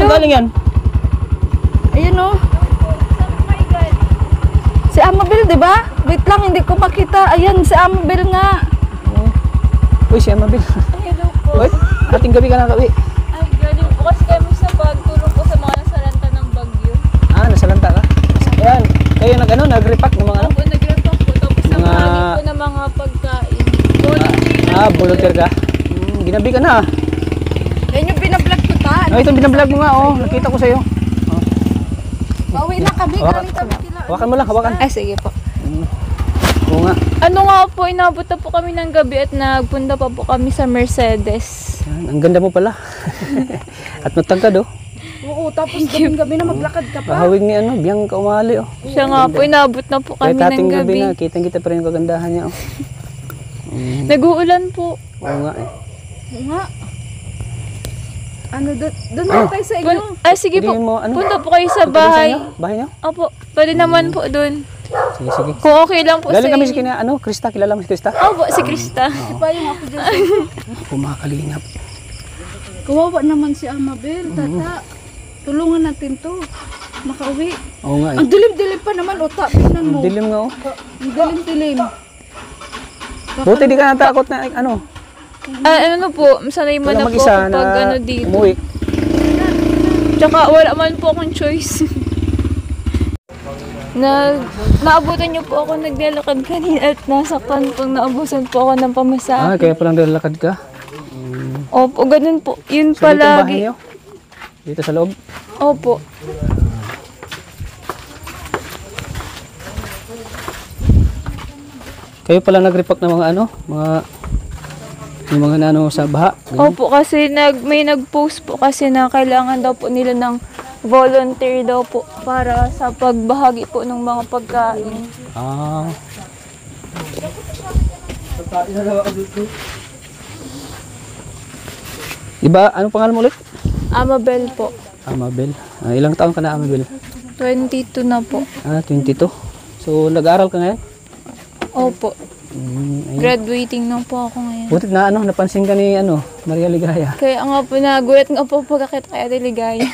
Saan galing yan? Ayun o. Si Amabel, di ba? Wait lang, hindi ko makita. Ayan, si Amabel nga. Uy, si Amabel. Hello po. Uy, ating gabi ka na kawi. Ay, galing po kasi kami sa pagtulong po sa mga nasalanta ng bagyo. Ah, nasalanta ka? Ayan, kayo nag-repack ng mga ano? Opo, nag-repack po. Tapos Mga- namahagi po ng mga pagkain. Volunteer ka? Ginabi ka na. Yan yung binablog ko ta. Oh, itong binablog mo nga, oh. Nakita ko sa'yo. Bawi na kami, galing kami kila. Hawakan mo lang, hawakan. Ay, sige po. Oo nga. Ano nga po, inabot na po kami ng gabi at nagpunta pa po kami sa Mercedes. Yan, ang ganda mo pala. At matangkad, oh. Oo, tapos gabi na maglakad ka pa. Pahawig ni ano, biyang kaumali, oh. Siya nga po, inabot na po kami Kahit ating ng gabi gabi. na, kitang-kita pa rin yung kagandahan niya, oh. Nag-uulan po. Oo nga, eh. Oo nga. Ano, doon na tayo sa inyo. Sige po, Hindi mo, ano? punta po kayo sa Punta sa bahay. inyo? Bahay niyo? Opo, pwede naman po doon. Sige, sige. Kung okay lang po Galing sa kami sa inyo. kina, ano, Krista, kilala mo si Krista? Opo, si Krista. Pa yung ako dyan. Ako mga kalingap. Kawawa naman si Amabel, tata. Tulungan natin to. Makauwi. Oo nga, eh. Ang dilim-dilim pa naman, Ota. Tingnan mo. Dilim nga, oh. Ang dilim-dilim. Buti di ka natakot na, ano, Ano po, sanay mo wala na po mag-isa ako pag na ano dito. umuwi. Tsaka wala man po akong choice. Naabutan niyo po ako naglalakad kanina at nasaktan pong naabusan po ako ng pamasahe. Ah, kaya palang lalakad ka? Opo, ganun po. Yun So, dito ang bahay palagi. niyo? Dito sa loob? Opo. Kayo pala nag-repack ng mga ano? Yung mga nano sa baha? Ganyan? Opo, kasi may nag-post po kasi na kailangan daw po nila ng volunteer daw po para sa pagbahagi po ng mga pagkain. Ah. Diba, anong pangalan mo ulit? Amabel po. Amabel. Ah, ilang taon ka na, Amabel? 22 na po. Ah, 22. So, nag-aaral ka ngayon? Opo. Ayun. Graduating na po ako ngayon. Butit na ano, napansin ka ni ano, Maria Ligaya. Kaya nga po, nagulat nga po pagkakita kay Ate Ligaya.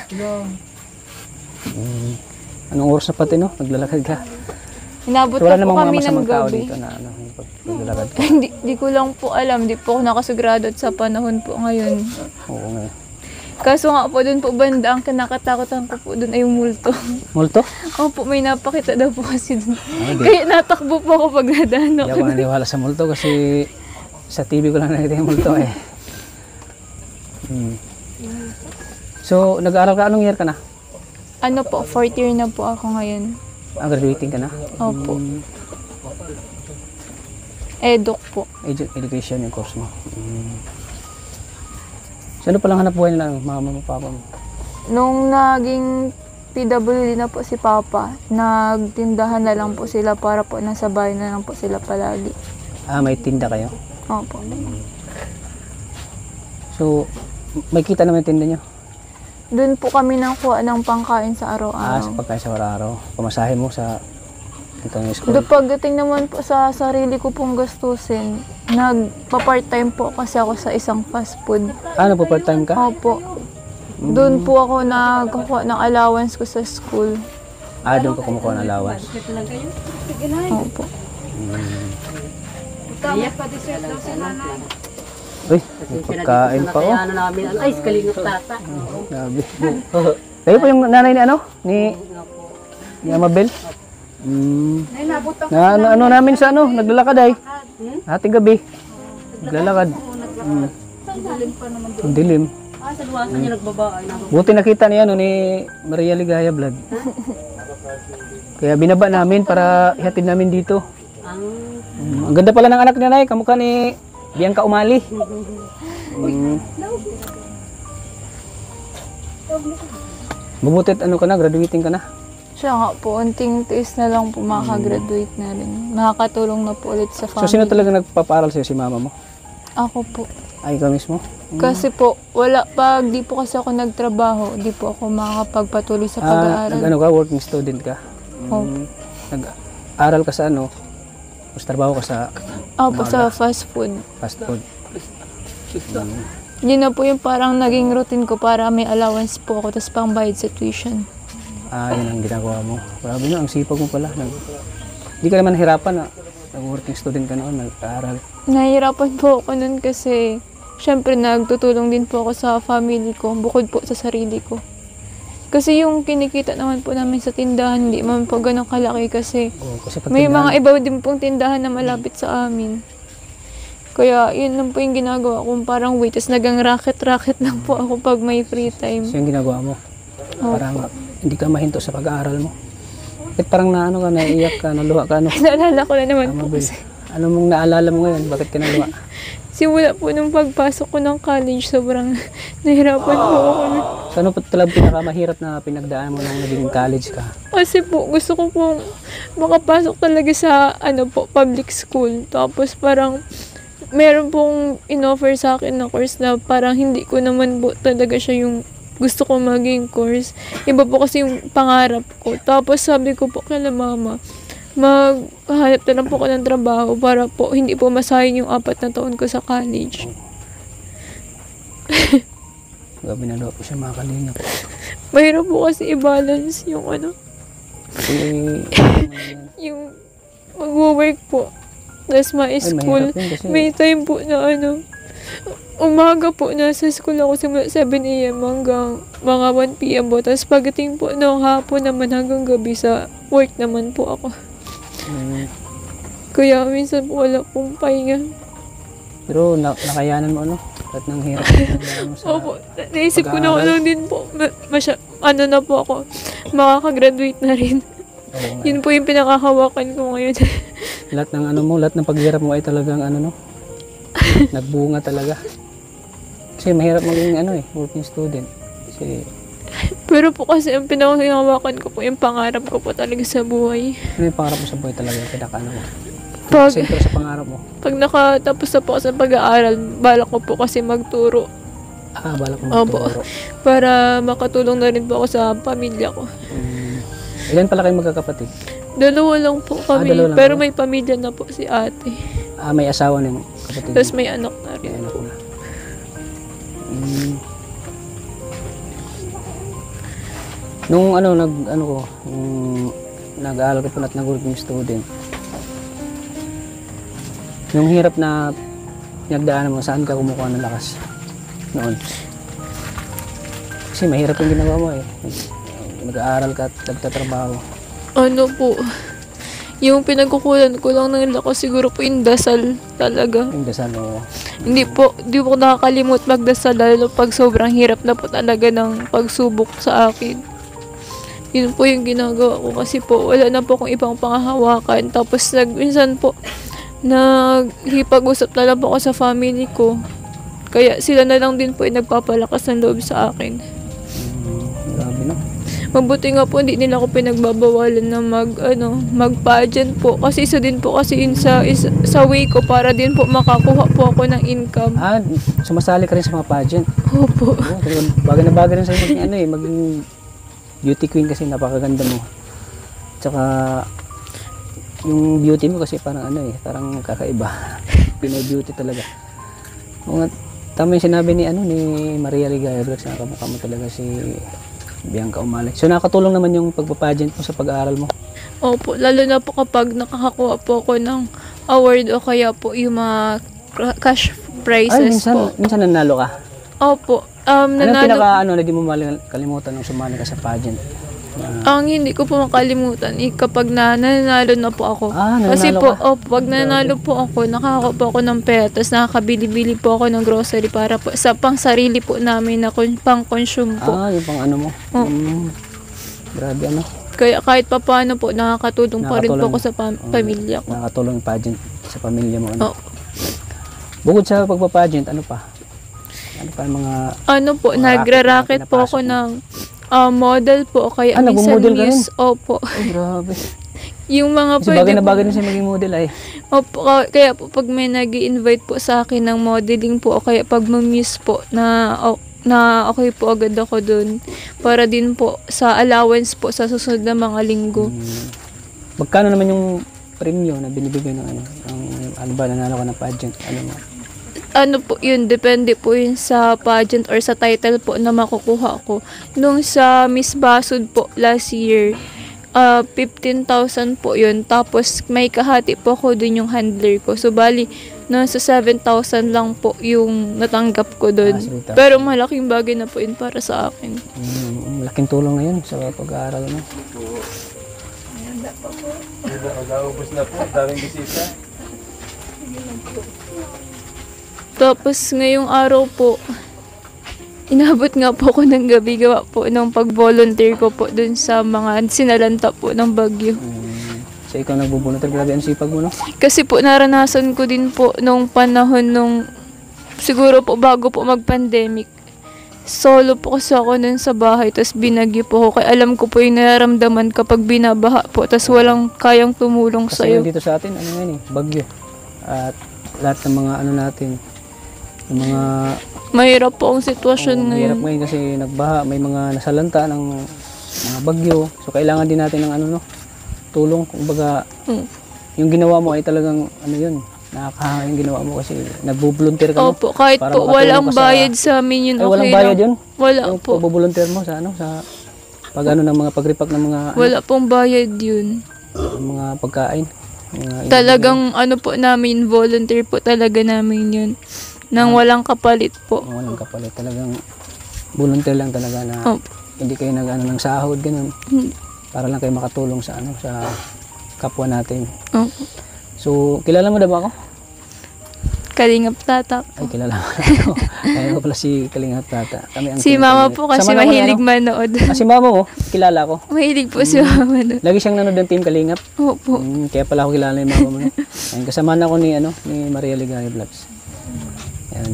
Anong oras na pati, no? Naglalakad ka. Inabot So, wala na po namang mga kami ng masamang tao gabi. dito na ano, naglalakad ka. Hindi ko lang po alam, di po ako nakasagrado at sa panahon po ngayon. Oo nga. Kaso nga po doon po banda, ang kinakatakutan ko po doon ay yung multo. Multo? Opo, may napakita daw po kasi doon. Kaya natakbo po ako pag nadaan Hindi ako. ako naniwala sa multo kasi sa TV ko lang nakita yung multo eh. So, nag-aaral ka, anong year ka na? Ano po, 4th year na po ako ngayon. Ah, graduating ka na? Opo. Eduk po. Education yung course mo. So, ano palang hanap buhay nila, mama mo, papa mo? Nung naging PWD na po si Papa, nagtindahan na lang po sila para po nasa bahay na lang po sila palagi. Ah, may tinda kayo? Opo. So, may kita naman yung tinda nyo? Doon po kami nakuha ng pangkain sa Ah, sa araw-araw. pagkain sa araw. Pamasahe mo sa itong school. Doon pagdating naman po sa sarili ko pong gastusin, nagpa-part-time po kasi ako sa isang fast food. Ah, nagpo-part-time ka? Opo. Doon po ako nagkukuha ng allowance ko sa school. Ah, doon ka kumukuha ng allowance. Opo. Uy, may pagkain pa oh. Ano namin, ay, kalingap tata. Grabe. Kayo po yung nanay ni ano? Ni Amabel? Na ano namin sa ano, naglalakad ay. Ating gabi. Naglalakad. Ang dilim. Ah, sa luwasan niya nagbaba. Ay, Buti nakita ni ano ni Maria Ligaya vlog. Kaya binaba namin para ihatid namin dito. Ang ganda pala ng anak niya, Nay. Kamukha ni Bianca Umali. Mabutit ano ka na, graduating ka na. Siya nga po, unting tiis na lang po makaka-graduate na rin. Nakakatulong na po ulit sa So family. sino talaga nagpapaaral sa'yo, si mama mo? Ako po. Ay, ikaw mismo? Kasi po, pag di po kasi ako nagtrabaho, di po ako makakapagpatuloy sa pag-aaral. Ano ka, working student ka? Opo. Nag-aral ka sa ano? Mas trabaho ka sa Opo, sa fast food. fast food. Yun na po yung parang naging routine ko para may allowance po ako tapos pang bayad sa tuition. Yun ang ginagawa mo. Grabe na, ang sipag mo pala. Hindi ka naman hirapan na nag-working student ka noon, nag-aaral. Nahihirapan po ako nun kasi syempre nagtutulong din po ako sa family ko bukod po sa sarili ko. Kasi yung kinikita naman po namin sa tindahan, hindi man po ganun kalaki kasi Kasi may mga iba din pong tindahan na malapit sa amin. Kaya yun lang po yung ginagawa ko, parang waitress, nagang racket-racket lang po ako pag may free time. So yung ginagawa mo, parang hindi ka mahinto sa pag-aaral mo. Bakit parang naano ka, naiiyak ka, naluha ka, ano? Naalala ko na naman po Mabel, kasi. ano mong naalala mo ngayon? Bakit ka naluha? Simula po nung pagpasok ko ng college, sobrang nahirapan po ako. So ano pa talagang pinakamahirap na pinagdaan mo nung naging college ka? Kasi po, gusto ko pong makapasok talaga sa public school. Tapos parang meron pong in-offer sa akin na course na parang hindi ko naman po talaga siya yung gusto ko maging course. Iba po kasi yung pangarap ko. Tapos sabi ko po kay mama, maghanap na lang po ko ng trabaho para po hindi po masayang yung 4 na taon ko sa college. Gabi na po siya mga kalingap. Mahirap po kasi i-balance yung yung mag-work po. Tapos ma-school. mahirap yun kasi- May time po na umaga po nasa school ako simula 7 a.m. hanggang mga 1 p.m. po. Tapos pagdating po ng hapon naman hanggang gabi sa work naman po ako. Kaya minsan po wala pong pahinga. Pero nakayanan mo At nang hirap na mo sa Opo, naisip ko na lang din po, na po ako, makakagraduate na rin. Oo nga. Yun po yung pinakahawakan ko ngayon. Lahat ng lahat ng paghirap mo ay talagang nagbunga talaga. Kasi mahirap maging working student. Kasi Pero po kasi ang pinakahawakan ko po, yung pangarap ko po talaga sa buhay. ano yung pangarap mo sa buhay talaga? Pinaka mo? Pag, Sentro sa pangarap mo? pag nakatapos na po ako sa pag-aaral, balak ko po kasi magturo. Balak mo Opo. magturo. Para makatulong na rin po ako sa pamilya ko. Ilan pala kayo magkakapatid? 2 lang po kami, 2 lang pero kayo? may pamilya na po si ate. May asawa ng kapatid Tapos mo? may anak na rin. May anak na. Nung nag-aaral ko po at nag-working student, yung hirap na pinagdaanan mo, saan ka kumukuha ng lakas noon? Kasi mahirap yung ginawa mo Nag-aaral ka at nagtatrabaho. Ano po, yung pinagkukulan ko lang ng lakas siguro po yung dasal talaga. Yung dasal mo. Hindi po nakakalimot magdasal lalo pag sobrang hirap na po talaga ng pagsubok sa akin. Yun po yung ginagawa ko kasi po wala na po akong ibang panghahawakan. Tapos minsan po naghipag-usap na lang po ako sa family ko. Kaya sila na lang din po yung nagpapalakas ng loob sa akin. Grabe no? Mabuti nga po hindi nila ako pinagbabawalan na mag-pageant po. Kasi isa din po kasi yun sa way ko para din po makakuha po ako ng income. Sumasali ka rin sa mga pageant. Opo. Bagay na bagay rin sa'yo maging beauty queen kasi napakaganda mo. Tsaka yung beauty mo kasi parang parang kakaiba. Pinoy beauty talaga. Tama yung sinabi ni Maria Ligaya Vlogs na kamukha mo talaga si Bianca Umali. So nakatulong naman yung pagpapageant mo sa pag-aaral mo. Opo, lalo na po kapag nakakakuha po ako ng award o kaya po yung mga cash prizes po. Minsan nanalo ka. Opo, Anong nanalo. na di mo kalimutan nung sumali ka sa pageant? Ang hindi ko po makalimutan kapag nanalo na po ako. Nanalo Kasi po, ka? pag nanalo po ako, nakakakuha po ako ng pera, tapos nakakabili-bili po ako ng grocery para po sa pang sarili po namin na pang-consume po. Yung pang mo? Oh. Grabe Kaya kahit pa paano po, nakakatulong pa rin po ako sa pamilya ko. Nakakatulong yung pageant sa pamilya mo. Oh. Bukod sa pagpa-pageant, ano pa? Ano pa yung mga... Nagra-racket po ako ng model po. Kaya minsan nag-model ka rin? Opo. Ay, grabe. Yung mga Kasi bagay na bagay na siya maging model Opo, kaya po pag may nag-i-invite po sa akin ng modeling po, o kaya pag ma-miss po na okay po agad ako dun. Para din po sa allowance po sa susunod na mga linggo. Magkano naman yung premyo na binibigay ng nanalo ka ng pageant? ano po yun, depende po yun sa pageant or sa title po na makukuha ko. Nung sa Miss Basud po last year, 15,000 po yun. Tapos may kahati po ako dun yung handler ko. So bali, nasa 7,000 lang po yung natanggap ko dun. 7,000. Pero malaking bagay na po yun para sa akin. Malaking tulong na yun sa pag-aaral mo. Mag-aubos na po, daming bisita. Tapos ngayong araw po, inabot nga po ako ng gabi gawa po ng pag-volunteer ko po dun sa mga sinalanta po ng bagyo. So ikaw nagbubunot, grabe ang sipag mo, no? Kasi po naranasan ko din po nung panahon nung siguro po bago po mag-pandemic. Solo po kasi ako nun sa bahay, tapos binagyo po ako. Kaya alam ko po yung nararamdaman kapag binabaha po, tapos walang kayang tumulong Kasi sa'yo. dito sa atin, ano yan eh, bagyo. At lahat ng mga ano natin, yung mga Mahirap po ang sitwasyon ngayon. mahirap ngayon kasi nagbaha, may mga nasalanta ng mga bagyo. So kailangan din natin ng ano, no, tulong. Kumbaga, yung ginawa mo ay talagang ano yun, nakakahangat yung ginawa mo kasi nagbo-volunteer ka, no? Opo, kahit Para po makatulong walang ka sa- bayad sa amin yun, Ay, okay walang lang. bayad yun? Wala Yung po. pagbo-volunteer mo sa ano, sa pag ano ng mga pagripak ng mga Wala pong bayad yun. mga pagkain. Mga Talagang ano po namin, volunteer po talaga namin yun. Nang walang kapalit po. walang kapalit, talagang volunteer lang talaga na Opo. hindi kayo nag ano ng sahod ganun. Hmm. Para lang kayo makatulong sa ano, sa kapwa natin. Opo. So, kilala mo na ba ako? Kalingap Tata. Ay, kilala mo na ako. Ayun ko pala si Kalingap Tata. Kami ang Si team mama kami. po kasi Sama naman mahilig yan, manood. ano? Si mama mo, kilala ko. Mahilig po si mama manood. Lagi siyang nanood ng team Kalingap. Opo. Kaya pala ako kilala yung mama mo. No? Ayun, kasama na ako ni, ano, ni Maria Ligaya Vlogs. Ayun,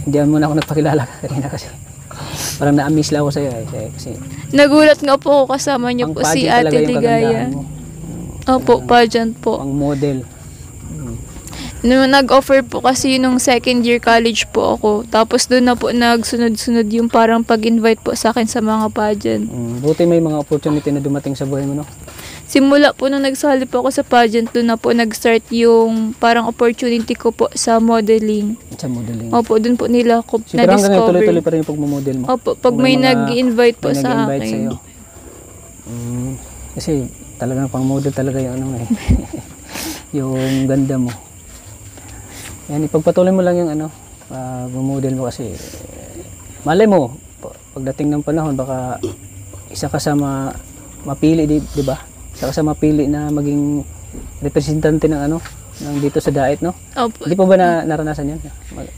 hindi muna ako nagpakilala kanina kasi parang na-amiss lang ako sa'yo. Kasi Nagulat nga po ako kasama niyo ang po si pageant Ate talaga yung Ligaya. kagandahan mo. Opo, pageant po. Ang model. Nung nag-offer po kasi nung second year college po ako. Tapos doon na po nagsunod-sunod yung parang pag-invite po sa akin sa mga pageant. Buti may mga opportunity na dumating sa buhay mo, no? Simula po nung nagsali po ako sa pageant, doon na po nag-start yung parang opportunity ko po sa modeling. Sa modeling. Opo, doon po nila ako Siguro hanggang ngayon tuloy-tuloy na-discover. pa rin yung pagmamodel mo. Opo, pag Kung may mga- nag-invite po may sa nag-invite akin. sa'yo. Kasi talagang pang model talaga yung ano eh. Yung ganda mo. Yan, ipagpatuloy mo lang yung ano, pag-model mo kasi malay mo, pagdating ng panahon baka isa ka sa mapili, di ba? Isa ka sa mapili na maging representante ng ano, ng dito sa Daet, no? Opo. Hindi pa ba naranasan yan?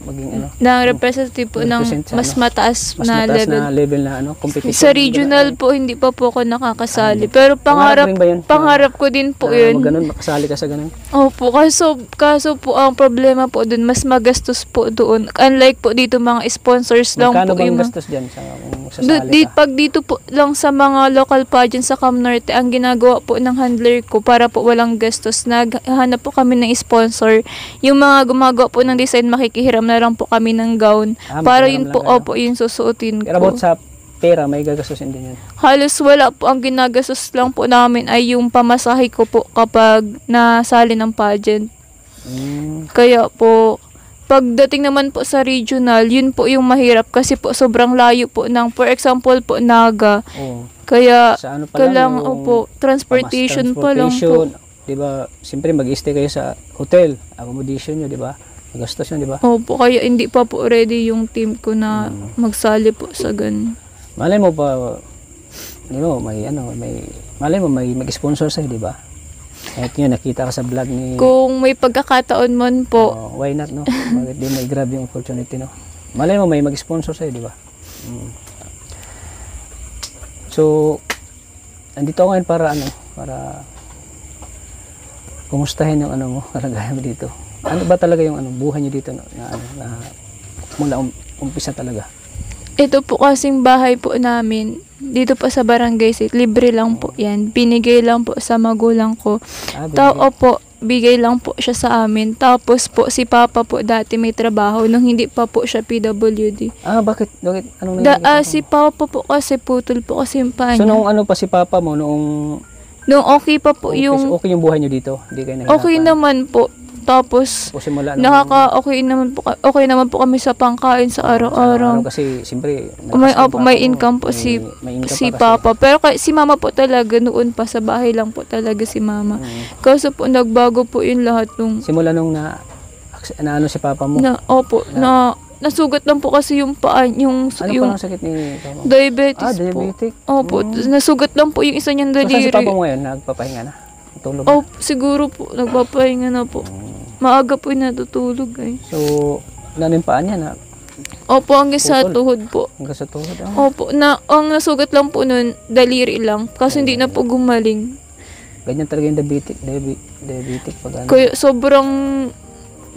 Maging ano, Ng representative po ng Represent sa mas ano? mataas mas na mataas level. na level na ano, competition. Sa regional po, hindi pa po ako nakakasali. Pero Pangarap rin ba yun? pangarap ko din po yun. Ganun, makasali ka sa ganun. Opo, kaso po ang problema po dun, mas magastos po doon. Unlike po dito mga sponsors lang Magkano po bang yung gastos dyan sa kung sasali ka? pag dito po lang sa mga local pageants sa Cam Norte, ang ginagawa po ng handler ko para po walang gastos, naghahanap po kami ng sponsor. Yung mga gumagawa po ng design, makikihiram na lang po kami ng gown. Para makikihiram yun po, lang kayo. opo, yung susuotin Pero ko. about sa pera, may gagastusin din yun. Halos wala po, ang ginagastos lang po namin ay yung pamasahe ko po kapag nasali ng pageant. Kaya po, pagdating naman po sa regional, yun po yung mahirap kasi po sobrang layo po ng, for example po, Naga. Oo. Kaya, Sa ano pa lang, kailangan, yung opo, transportation pa lang po. Di ba? Siyempre mag-stay kayo sa hotel, accommodation nyo, di ba? Magastos yun, di ba? Opo, kaya hindi pa po ready yung team ko na magsali po sa ganun. Malay mo pa, malay mo may mag-sponsor sa'yo, di ba? Kahit yun, nakita ka sa vlog ni... Kung may pagkakataon man po, why not, no? Bakit di mo i-grab yung opportunity, no? Malay mo may mag-sponsor sa'yo, di ba? So, andito ako ngayon para kumustahin yung ano mo, kalagayan mo dito. Ano ba talaga yung buhay niyo dito na mula umpisa talaga? ito po kasing bahay po namin, dito po sa Barangay 6, libre lang po yan. Binigay lang po sa magulang ko. Opo, bigay lang po siya sa amin. Tapos po, si Papa po dati may trabaho nung hindi pa po siya PWD. Bakit? Anong nangyari? Si Papa po kasi putol po kasi yung paa So, niya. nung ano pa si Papa mo, noong Nung okay pa po okay, yung... okay yung buhay niyo dito? Hindi kayo nahirapan? Okay naman po. Tapos, O simula okay naman po kami sa pangkain sa araw-araw. Kasi siyempre May income po si Papa. Pero si Mama po talaga, noon pa sa bahay lang po talaga si Mama. Kaso po, nagbago po yung lahat nung Simula nung na ano si Papa mo. nasugat lang po kasi yung paa, yung Ano pa ang sakit ni Papa mo? diabetes po. Diabetic. Opo, nasugat lang po yung isa niyang So, saan si daliri. Papa mo ngayon? Nagpapahinga na? Tulog na? Siguro po, nagpapahinga na po. Maaga po yung natutulog eh. So, ano yung paa niya na? Opo, hanggang sa Putol. tuhod po. Hanggang sa tuhod. Opo, ang nasugat lang po nun, daliri lang. Kasi hindi na po gumaling. Ganyan talaga yung diabetic pag ano. Kaya sobrang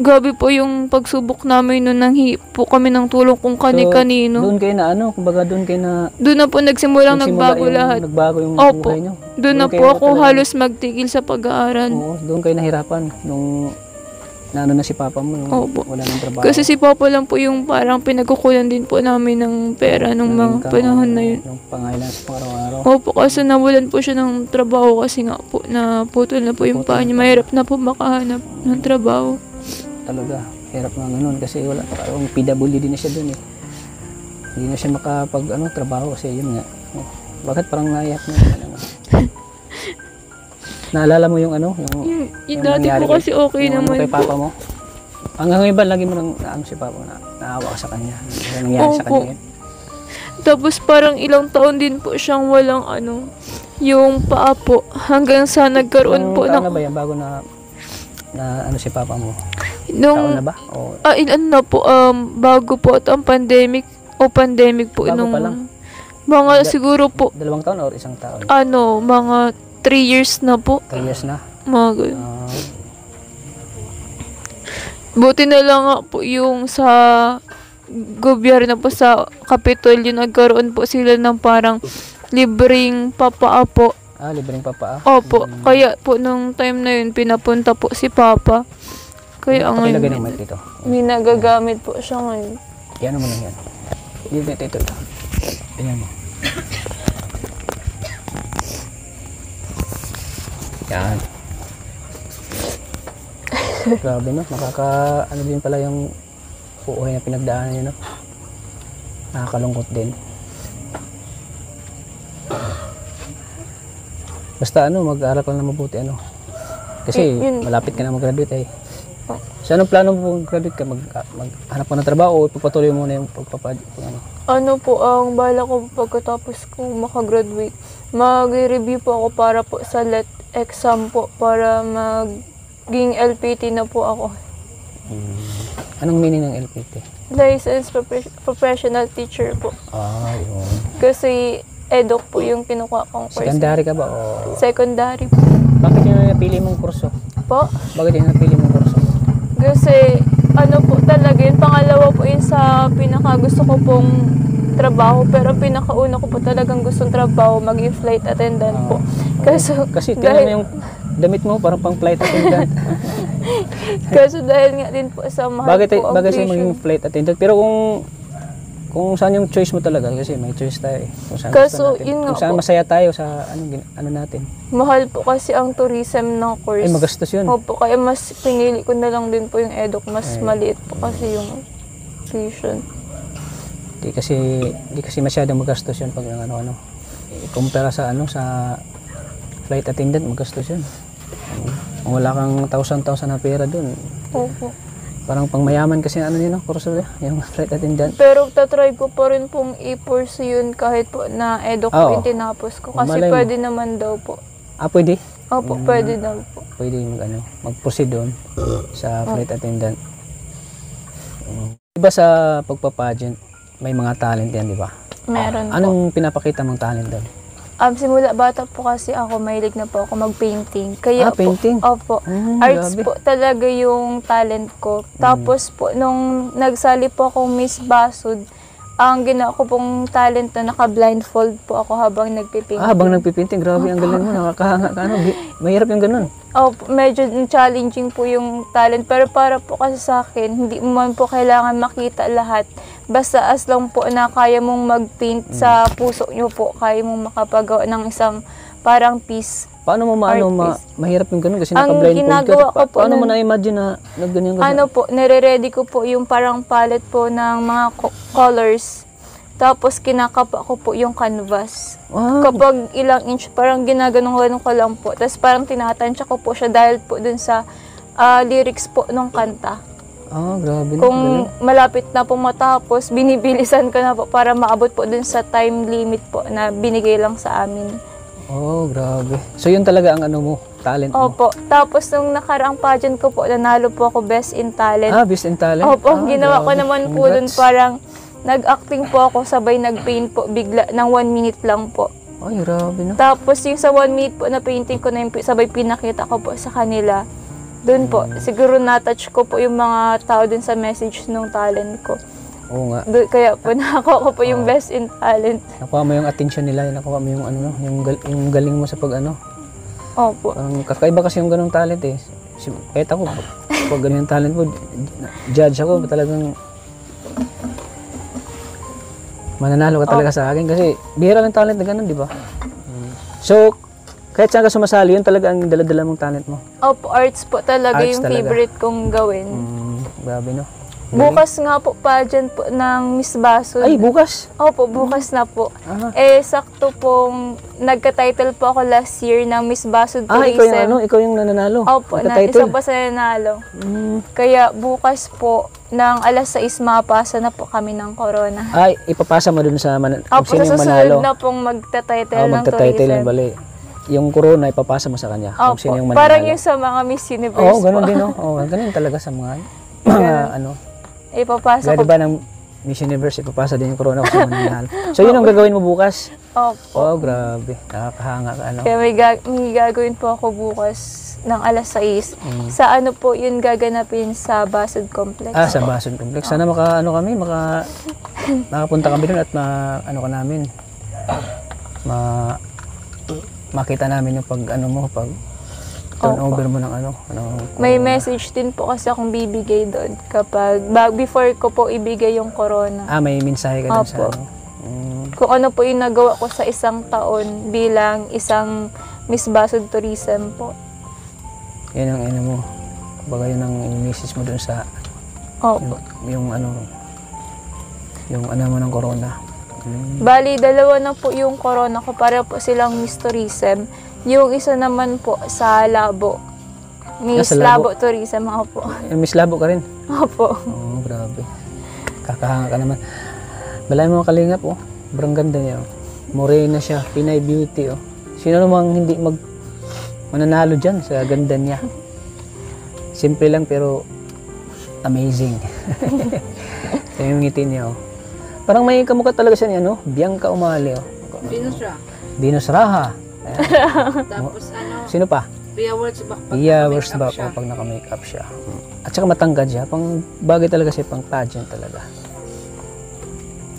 grabe po yung pagsubok namin nun, nanghi po kami ng tulong kung kani-kanino. Doon kayo na ano, kumbaga doon kayo na Doon na po nagsimulang nagbago lahat. Nagbago yung Opo. buhay nyo. Doon na po kayo ako talaga- halos magtigil sa pag-aaral. Oo, doon kayo nahirapan nung naano na si Papa mo, nung Opo. wala nang trabaho. Kasi si Papa lang po yung parang pinagkukulan din po namin ng pera nung mga Income, panahon na yun. Yung pangailan sa pang-araw-araw. Opo, kasi nawalan po siya ng trabaho kasi nga po na putol na po yung paa niya. Mahirap na po makahanap ng trabaho. Talaga, hirap nga ganun kasi wala, parang PWD din na siya doon eh. Hindi na siya trabaho kasi yun nga. Bakit parang naiyak na ano? Naalala mo yung ano? Yung dati nangyari po kasi okay yung naman kay po. Papa mo? Hanggang ngayon ba lagi mo nang si Papa na naawa ka sa kanya? Ano nangyari sa Opo. kanya yun? Tapos parang ilang taon din po siyang walang yung paa po. Hanggang sa nagkaroon po Taon ng... na ba yan bago na ano si Papa mo? Taon Nung, na ba? O ilan na po, bago po at ang pandemic po Bago nung pa lang? mga siguro po, 2 taon o 1 taon? mga 3 years na po. 3 years na? Mga ganun. Ah, Buti na lang nga po yung sa gobyerno po sa Kapitolyo, nagkaroon po sila ng parang libreng papaa po. libreng Papa. Opo, kaya po nung time na yun, pinapunta po si Papa. Kaya ang Pakilagay ng mic dito. may nagagamit po siya ngayon. Yan mo lang yan. Ito. Tingnan mo. Yan. Grabe no, ano din pala yung buhay na pinagdaanan niyo no. Nakakalungkot din. Basta mag-aaral ka na mabuti Kasi malapit ka na mag-graduate So anong plano mo kung graduate ka? Maghanap ka ng trabaho o ipapatuloy mo na yung Ano po ang bala ko pagkatapos ko makagraduate? Mag-review po ako para po sa LET exam po para maging LPT na po ako. Anong meaning ng LPT? Licensed Professional Teacher po. Yun. Kasi EDOC po yung kinukuha kong course. Secondary ka ba o? Secondary po. Bakit yun ang napili mong kurso? Po? Bakit yun ang napili mong kurso? Kasi po talaga yun. Pangalawa po yun sa pinakagusto ko pong trabaho. Pero pinakauna ko po talagang gustong trabaho, maging flight attendant po. Kasi tingnan mo yung damit mo, parang pang flight attendant. Kaso dahil nga din po sa mahal Bagay po sa'yo tuition. maging flight attendant. Pero kung saan yung choice mo talaga, kasi may choice tayo Kung saan Kaso, gusto natin. yun nga Kung saan po. masaya tayo sa ano natin. Mahal po kasi ang tourism ng course. Magastos yun. Opo, kaya mas pinili ko na lang din po yung EDOC. Mas maliit po kasi yung tuition. Di kasi masyadong magastos yun pag ano. Kumpara sa sa flight attendant, magastos yun. Kung wala kang thousand na pera dun. Opo. Parang pang mayaman kasi kurso yung flight attendant. Pero tatry ko pa rin pong i-pursue yun kahit po na EDOC po yung tinapos ko. Kasi Malay mo. pwede naman daw po. Pwede? Opo, pwede daw po. Pwede mag-proceed doon sa flight attendant. Diba sa pagpa-pageant, may mga talent yan, di ba? Meron po. Anong pinapakita mong talent doon? Simula bata po kasi ako, mahilig na po ako mag-painting. Kaya painting? Po, opo. Arts grabe. po talaga yung talent ko. Tapos po, nung nagsali po akong Miss Basud, ang ginawa ko pong talent na naka-blindfold po ako habang nagpipainting. Habang nagpipinting, grabe ang galing mo, nakakahanga ka. Mahirap yung ganun. Medyo challenging po yung talent. Pero para po kasi sa akin, hindi mo man po kailangan makita lahat. Basta as long po na kaya mong mag-paint sa puso nyo po, kaya mong makapagawa ng isang parang piece. Paano mo mahirap yung ganun kasi Ang naka-blindfold ka. ginagawa ko po Paano mo nun- na-imagine na ganyan ka? Ano po, nire-ready ko po yung parang palette po ng mga colors. Tapos kinakapa ko po yung canvas. Ah, Kapag ilang inch, parang ginaganong-ganong ko lang po. Tapos parang tinatansya ko po siya dahil po dun sa lyrics po ng kanta. grabe na. Kung galing. malapit na po matapos, binibilisan ko na po para maabot po dun sa time limit po na binigay lang sa amin. Grabe. So yun talaga ang ano mo, talent mo. Opo. Tapos nung nakaraang pageant ko po, nanalo po ako Best in Talent. Best in talent? Opo, ang ginawa ko grabe. naman po dun Congrats. parang nag-acting po ako sabay nag-paint po bigla ng 1 minute lang po. Ay, grabe no. Tapos yung sa 1 minute po na painting ko na yung sabay pinakita ko po sa kanila. Doon po, siguro na-touch ko po yung mga tao dun sa message ng talent ko. Oo nga. Kaya po nakakuha ko po yung Best in Talent. Nakuha mo yung attention nila, nakuha mo yung ano, yung galing mo sa pag ano. Opo. Parang kakaiba kasi yung ganung talent eh. Kahit ako, pag ganun yung talent mo, judge ako, talagang mananalo ka talaga sa akin kasi bihira lang talent na ganun, di ba? So, kahit saan ka sumasali, yun talaga ang dala-dala mong talent mo. Opo, arts po talaga Arts yung talaga. favorite kong gawin. Grabe no. Bukas nga po pageant po ng Miss Basod. Ay, bukas! Opo, bukas na po. Ah. Sakto pong nagka-title po ako last year ng Miss Basod Tourism. Ikaw yung ano, ikaw yung nananalo. Opo, isa Nagka-title. pa sa nanalo. Mm. Kaya bukas po, ng alas 6, mapasa na po kami ng corona. Ay, ipapasa mo dun sa kung Opo, sino sa yung manalo. susunod na pong magta-title ng Magta-title tourism. yung bali. Yung corona, ipapasa mo sa kanya. Kung Opo, sino yung manalo. parang yung sa mga Miss Universe Oo, ganun po. din, no? Oo, ganun talaga sa mga ano. Ipapasa Gaya ko. ba ng Miss Universe, ipapasa din yung corona kung sino manalo. So, yun ang gagawin mo bukas? Opo. Oh, grabe. Nakakahanga ka, ano? Kaya may gagawin po ako bukas ng alas 6. Sa ano po yun gaganapin sa Basod Complex. Sa Bason Complex. Sana makapunta kami doon at ano ka namin. Makita namin yung pag turnover mo ng ano. May message din po kasi akong bibigay doon kapag before ko po ibigay yung corona. May mensahe ka doon sa Opo. ano. Kung ano po yung nagawa ko sa isang taon bilang isang Miss Basod Tourism po. Yan ang ano mo. Kumbaga yun ang message mo doon sa Opo. yung ano mo ng corona. Bali, 2 na po yung corona ko para po silang Miss Tourism. Yung isa naman po sa Labo. Miss Sa Labo? Labo Tourism ako po. Miss Labo ka rin. Opo. Grabe. Kakahanga ka naman. Balay mo kalingap, Sobrang ganda niya, Morena siya, Pinay beauty, Sino namang hindi mananalo dyan sa ganda niya. Simple lang pero amazing. Sa yung ngiti niya, Parang may kamukha talaga siya niya, Bianca Umali, Binusra. Venus Raha. Tapos Sino pa? Pia Words back. Iya, worst back pag naka-makeup siya. At saka matangkad siya. Pang bagay talaga siya, pang pageant talaga.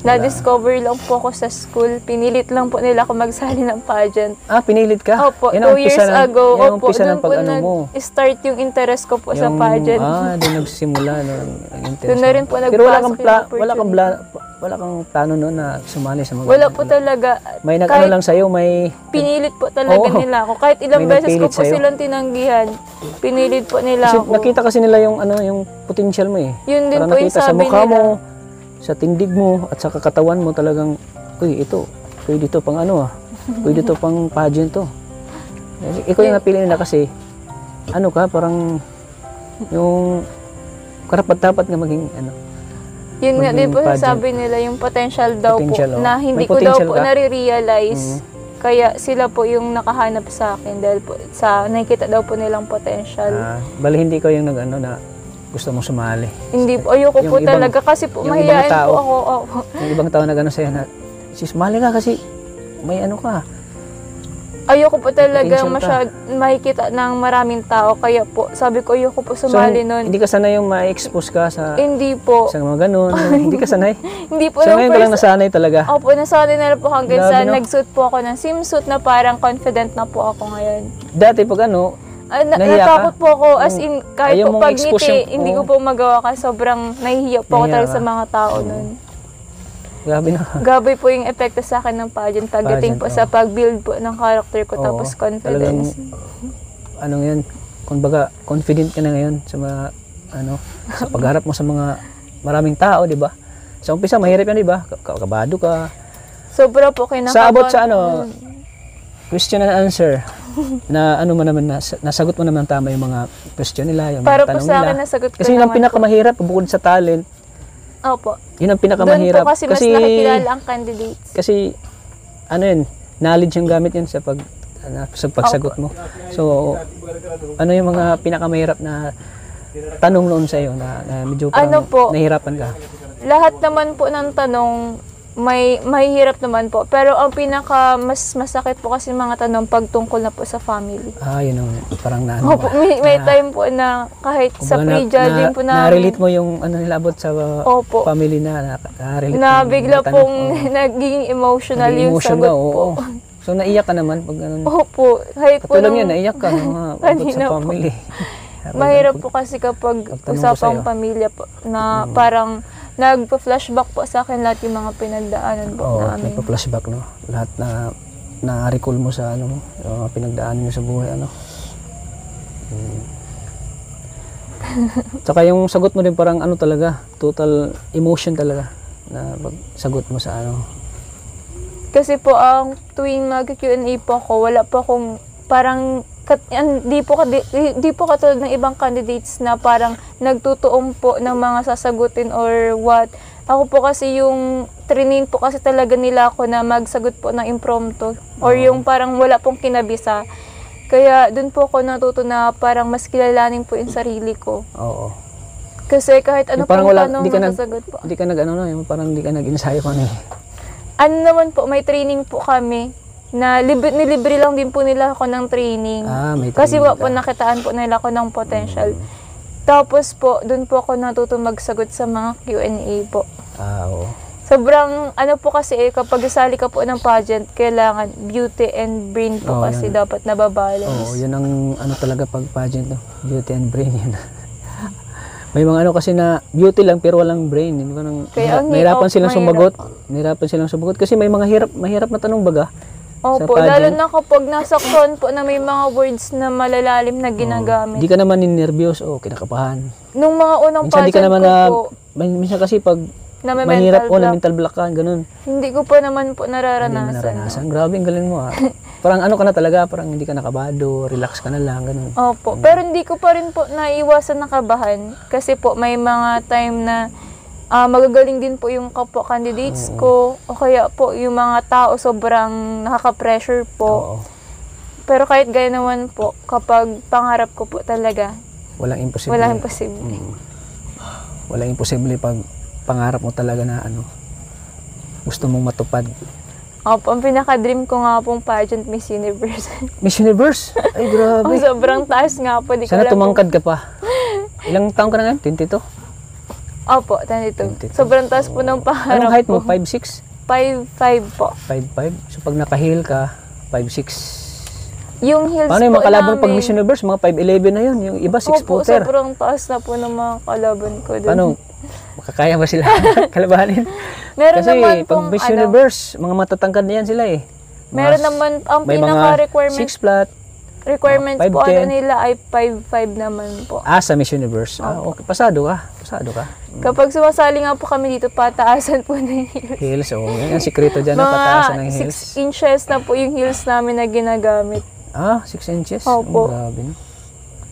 Na-discover lang po ako sa school. Pinilit lang po nila ako magsali ng pageant. Pinilit ka? Opo, Yan ang 2 years umpisa ng- ago. yan ang Opo, umpisa ng doon po pag-ano mo. nag-start yung interest ko po sa Yung- pageant. Doon nagsisimula, ang interest Doon na mo. rin po Pero wala kang, nagpasok yung wala kang plano noon na sumali sa mga Wala po talaga. May nag-ano Kahit lang sa'yo, may... pinilit po talaga Oo. nila ako. Kahit ilang May beses ko nagpilit po sa'yo. silang tinanggihan. Pinilit po nila Kasi ako. nakita kasi nila yung yung potential mo eh. Yun din Parang po yung nakita sa sabi mukha nila. mo, sa tindig mo, at sa katawan mo talagang, ito, pwede to pang pwede to pang pageant to. Ikaw yung napili nila kasi, parang yung karapat-dapat nga maging Yun nga din po pageant. sabi nila yung potential daw Potential, po na May hindi ko daw potential po ka? nare-realize. Kaya sila po yung nakahanap sa akin dahil po sa nakikita daw po nilang potential. Bali hindi ko yung na gusto mong sumali. Hindi po, ayoko Yung po ibang- talaga kasi po yung ibang mahihain tao. po ako. Opo. Yung ibang tao na gano'n sa'yo na, sumali ka kasi may ka. Ayoko po talaga Potential ka. makikita ng maraming tao. Kaya po, sabi ko ayoko po sumali nun. Hindi ka sanay yung ma-expose ka sa Hindi po. sa mga gano'n. Hindi ka sanay. Hindi po. So nung ngayon ka lang first- nasanay talaga. Opo, nasanay na po hanggang Grabe, sa no? nagsuot po ako ng swimsuit na parang confident na po ako ngayon. Dati pag nahiya ka? Natakot po ako as in kahit Ayaw po mong pag expose ngiti, yung- hindi ko oo. po magawa kasi sobrang nahihiya po ako Nahiya talaga ka. sa mga tao nun. Grabe na. Gabi po yung epekto sa akin ng pageant pagdating Pageant, po sa pag-build po ng character ko Oo, tapos confidence. Ano yan, kumbaga confident ka na ngayon sa mga ano, sa pagharap mo sa mga maraming tao, di ba? Sa umpisa mahirap yan, di ba? Kabado ka. Sobra po kinakabahan. Sa abot sa ano, question and answer na ano mo naman nasagot mo naman tama yung mga question nila, yung Para mga po tanong sa nila. akin nasagot ko Kasi yun ang naman pinakamahirap bukod sa talent. Opo. Yun ang Doon pinakamahirap. po kasi mas nakikilala ang candidates. Kasi ano yun, knowledge yung gamit yan sa sa pagsagot mo. So ano yung mga pinakamahirap na tanong noon sa iyo na medyo parang Ano po? nahihirapan ka? Lahat naman po ng tanong may mahihirap naman po. Pero ang pinaka mas masakit po kasi mga tanong pagtungkol na po sa family. Yun ang parang na ano Opo, may time po na kahit sa pre-judging po na na-relate mo yung ano nila about sa Opo. family na-relate na mo yung bigla tanong. pong naging emotional Naging yung emotion sagot ka, po. oo. So naiyak ka naman pag ganun. Opo, kahit po Katulad nung- yan, naiyak ka no, about Kanina sa po. family. mahirap po kasi kapag Pagtanong ko usapang sa'yo. pamilya po na parang nagpa-flashback po sa akin lahat yung mga pinagdaanan po Oo, namin. nagpa-flashback no. Lahat na recall mo sa ano mo, yung mga pinagdaanan mo sa buhay ano. Tsaka yung sagot mo din parang ano talaga, total emotion talaga na sagot mo sa ano. Kasi po ang tuwing mag-Q&A po ako, wala po akong parang di po katulad ng ibang candidates na parang nagtutuong po ng mga sasagutin or what. Ako po kasi yung training po kasi talaga nila ako na magsagot po ng impromptu or yung parang wala pong kinabisa. Kaya dun po ako natuto na parang mas kilalanin po yung sarili ko. Oo. Kasi kahit ano Yung parang pong wala, tanong di ka masasagot po. Hindi ka nag ano no, yung parang hindi ka nag-ensayo pa Ano naman po, may training po kami na nilibre lang din po nila ako ng training. May Kasi training po ka. nakitaan po nila ako ng potential. Tapos po, dun po ako natuto magsagot sa mga Q&A po. Oo. Sobrang, ano po kasi kapag isali ka po ng pageant, kailangan beauty and brain po Oo, kasi yan. dapat nababalance. Oo, yun ang ano talaga pag pageant no. Beauty and brain yun. May mga ano kasi na beauty lang pero walang brain. Hindi ba nang Kaya ang mahirapan hirap, silang mahirap. sumagot. Mahirapan silang sumagot kasi may mga mahirap na tanong baga. Opo, sa lalo pageant. na kapag nasa con po na may mga words na malalalim na ginagamit. Hindi ka naman nervyos o kinakabahan. Nung mga unang Minsan di ka pageant naman ko po, minsan kasi pag na may mahirap mental na block. mental block ka, ganun. Hindi ko pa naman po Hindi mo nararanasan. naranasan. Grabe, ang galing mo ah. Parang ano ka na talaga, parang hindi ka nakabado, relax ka na lang, ganun. Opo. Pero hindi ko pa rin po naiwasan nakabahan. Kasi po may mga time na magagaling din po yung kapwa candidates ko. O kaya po yung mga tao sobrang nakaka-pressure po. Oo. Pero kahit gaya naman po, kapag pangarap ko po talaga, Walang imposible. walang imposible. Walang imposible pag pangarap mo talaga na ano, gusto mong matupad. Opo, ang pinaka-dream ko nga pong pageant Miss Universe. Miss Universe? Ay, grabe. Sobrang taas nga po. Di ko Sana alam tumangkad ka pa. Ilang taong ka na ngayon? 22? Opo, 22. Sobrang taas po ng pangarap Anong height mo? ko. 5'6"? 5'5 po. 5'5"? So pag naka-heel ka, 5'6". Yung heels Paano yung po mga kalaban pag namin- Miss Universe? Mga 5'11 na yun. Yung iba 6 Opo, footer. sobrang taas na po ng mga kalaban ko dun. Paano? Makakaya ba sila kalabanin? Meron Kasi naman pag pong, Miss Universe, mga matatangkad na yan sila eh. meron naman, ang may mga pinaka-requirement 6 flat. requirements po 5'10". ano nila ay 5'5 naman po. Sa Miss Universe. Okay. Pasado ka. Kapag sumasali nga po kami dito, pataasan po ng heels. Heels, yan ang sikreto dyan. Pataasan ng Mga heels. 6 inches na po yung heels namin na ginagamit. 6 inches? Opo. Grabe no.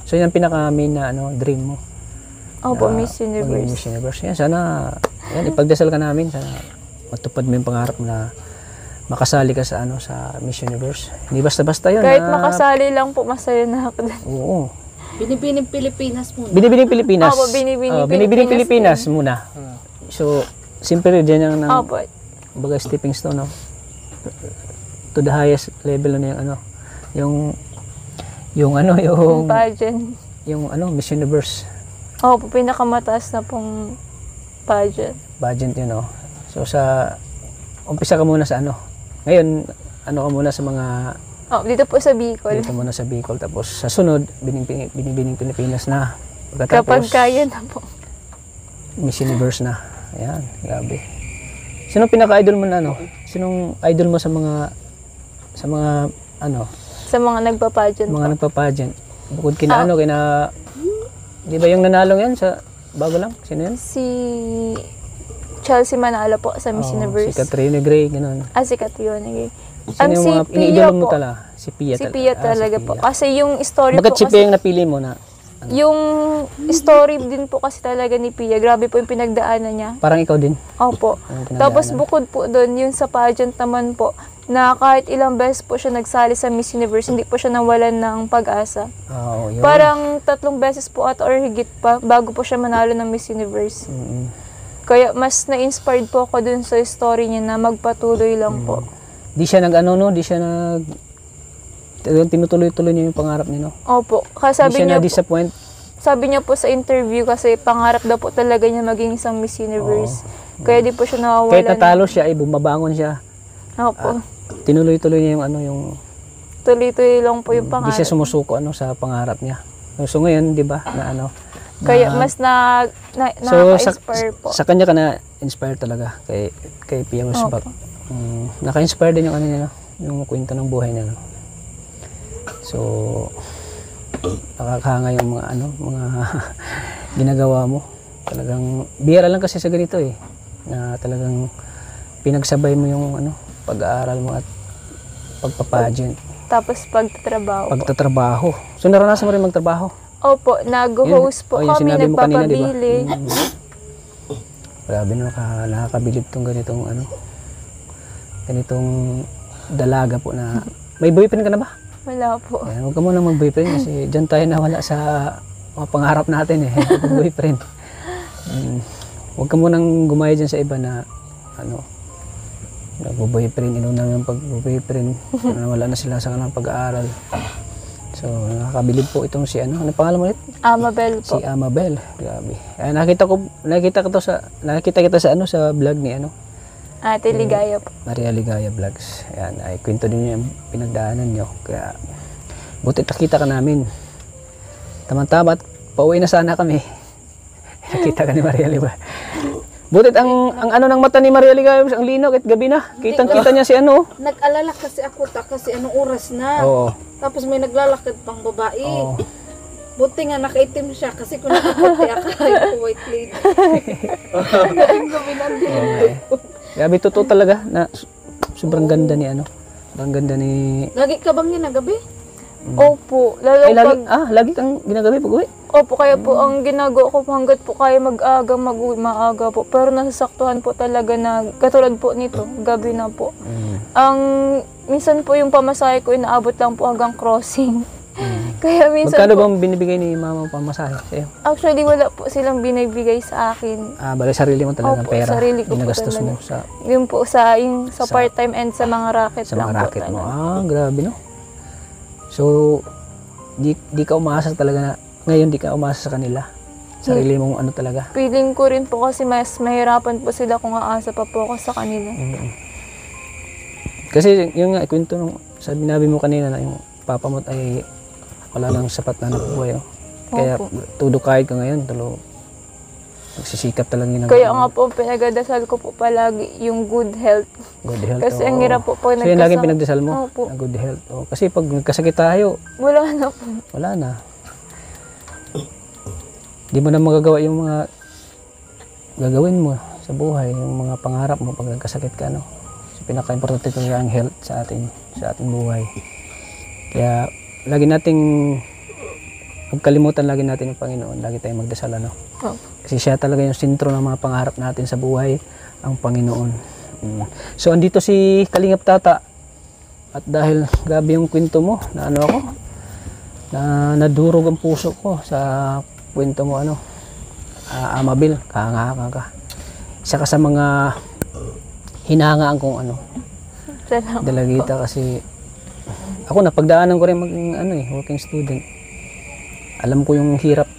So yan ang pinaka-main na dream mo. Opo, na Miss maging Universe. Miss Universe. Yan, sana, ipagdasal ka namin. Sana matupad mo yung pangarap mo na makasali ka sa sa Miss Universe. Hindi basta-basta yun. Kahit makasali lang po, masaya na ako dun. Oo. Binibining Pilipinas muna. Binibining Pilipinas. Opo, Binibining Binibining Pilipinas Pilipinas muna. So, simple din yung Opo. baga stepping stone, no? To the highest level na yung Yung pageant. yung Miss Universe Opo, pinakamataas na pong pageant. pageant yun, no? So, umpisa ka muna sa ngayon, ka muna sa mga, Dito po sa Bicol. dito muna sa Bicol, tapos sa sunod, binibining Pilipinas na. Kapag Pagkatapos, kaya na po. Miss Universe na. Ayan, grabe. Sino pinaka-idol mo na ano? Sinong idol mo sa mga ano, Sa mga nagpa-pageant mga po. nagpa-pageant? Bukod kina ano, kina, di ba yung nanalo yan sa bago lang? Sino yan? Si Chelsea Manalo po sa Miss Oo, Universe. Si Catriona Gray, ganun. Si Catriona. Sino yung si mga Pia iniidolo mo po. talaga? Si Pia Si Pia talaga si po. Pia. Kasi yung story Bakit po si kasi, Pia yung napili mo na? yung story din po kasi talaga ni Pia. Grabe po yung pinagdaanan niya. Parang ikaw din. Opo. Ang Tapos pinagdaanan. bukod po doon, yung sa pageant naman po, na kahit ilang beses po siya nagsali sa Miss Universe, hindi po siya nawalan ng pag-asa. Oo, yun. Parang 3 beses po at or higit pa bago po siya manalo ng Miss Universe. Mm-mm. Kaya mas na-inspired po ako dun sa story niya na magpatuloy lang po. Di siya nag-ano, no? Di siya nag... Talagang tinutuloy-tuloy niya yung pangarap niya, no? Opo. Kasi Di siya na-disappoint. sabi niya po sa interview kasi pangarap daw po talaga niya maging isang Miss Universe. Kaya di po siya nawawalan. Kahit natalo siya, ay bumabangon siya. Opo. Tinuloy-tuloy niya yung ano, yung... Tuloy-tuloy lang po yung Di pangarap. siya sumusuko ano sa pangarap niya. So ngayon, di ba, na ano... Kaya mas nakaka-inspire po. Sa kanya ka na-inspire talaga kay Pia Westbach. Naka-inspire din yung ano niya, no? Yung kwento ng buhay niya, no? So nakakahanga yung mga ano, mga ginagawa mo. Talagang bihira lang kasi sa ganito eh, na talagang pinagsabay mo yung ano, pag-aaral mo at pagpapageant, Tapos pagtatrabaho po. pagtatrabaho. So naranasan mo rin magtrabaho? Opo, nag-host po yung kami, sinabi mo kanina, di ba? nagpapabili. Grabe no, nakakabilib tong ganitong dalaga po na may boyfriend ka na ba? Wala po. Ayan, huwag ka muna mag-boyfriend kasi dyan tayo nawala sa mga pangarap natin eh, boyfriend. Huwag ka munang gumaya dyan sa iba na ano, nag-boyfriend, inuna yung pag-boyfriend, nawala na sila sa kanilang pag-aaral. So, nakakabilib po itong si ano pangalan mo ulit? Amabel po. Si Amabel. Grabe. Ay, nakita kita sa ano sa vlog ni ano, Ate Ligaya po. Maria Ligaya Vlogs. Ayan, ay kwento din niyo yung pinagdaanan niyo. Kaya buti nakita ka namin. Tama-tama at pauwi na sana kami. Nakita ka ni Maria Ligaya. Butit ang ano ng mata ni Maria Ligaya, ang linaw kahit gabi na. Kitang-kita niya si ano. Nag-alala kasi ako kasi anong oras na. Oo. Tapos may naglalakad pang babae. Oo. Buti nga nakaitim siya kasi kung nakaputi ako white lady. Gabi nandito. Grabe, totoo talaga na sobrang ganda ni ano. Sobrang ganda ni... Lagi ka bang yun na gabi? Opo. Lalo Ay, lagi, pag... lagi kang ginagabi pag-uwi. Opo, kaya po ang ginagawa ko po hanggat po kaya mag-aga, mag-uwi, maaga po. Pero nasasaktuhan po talaga na katulad po nito, gabi na po. Ang minsan po yung pamasahe ko inaabot lang po hanggang crossing. Kaya minsan Magkano po, bang binibigay ni mama pamasahe sa'yo? actually wala po silang binibigay sa akin. Bali sarili mo talaga ng Opo, pera. sarili ko po Ginagastos talaga. mo sa Yun po sa part-time and sa mga racket sa lang mga racket po. mo. talaga. Grabe no. So di ka umasa talaga na ngayon di ka umasa sa kanila. Sarili mong ano talaga. Feeling ko rin po kasi mas mahirapan po sila kung aasa pa po ako sa kanila. Kasi yung nga kwento nung sinabi mo kanina na yung papa mo ay wala lang sapat na nabuhay. No? Kaya Opo. tudo kahit ka ngayon, nagsisikap talaga yun. Kaya nga po, pinagadasal ko po palagi yung good health. Good health. Kasi oo. ang hirap po So yan laging pinagdasal mo? Opo. Na good health. Oh, kasi pag nagkasakit tayo, Wala na po. wala na. Di mo na magagawa yung mga gagawin mo sa buhay, yung mga pangarap mo pag nagkasakit ka, no? So, pinaka-importante talaga ang health sa ating buhay. Kaya lagi nating magkalimutan lagi natin yung Panginoon, lagi tayong magdasal, no? Opo. Kasi siya talaga yung sentro ng mga pangarap natin sa buhay, ang Panginoon. So andito si Kalingap Tata at dahil grabe yung kwento mo na ano ako, na nadurog ang puso ko sa kwento mo ano, Amabel, kahanga ka. Isa ka sa mga hinahangaan kong ano, Salamat. dalagita kasi ako napagdaanan ko rin maging ano working student. Alam ko yung hirap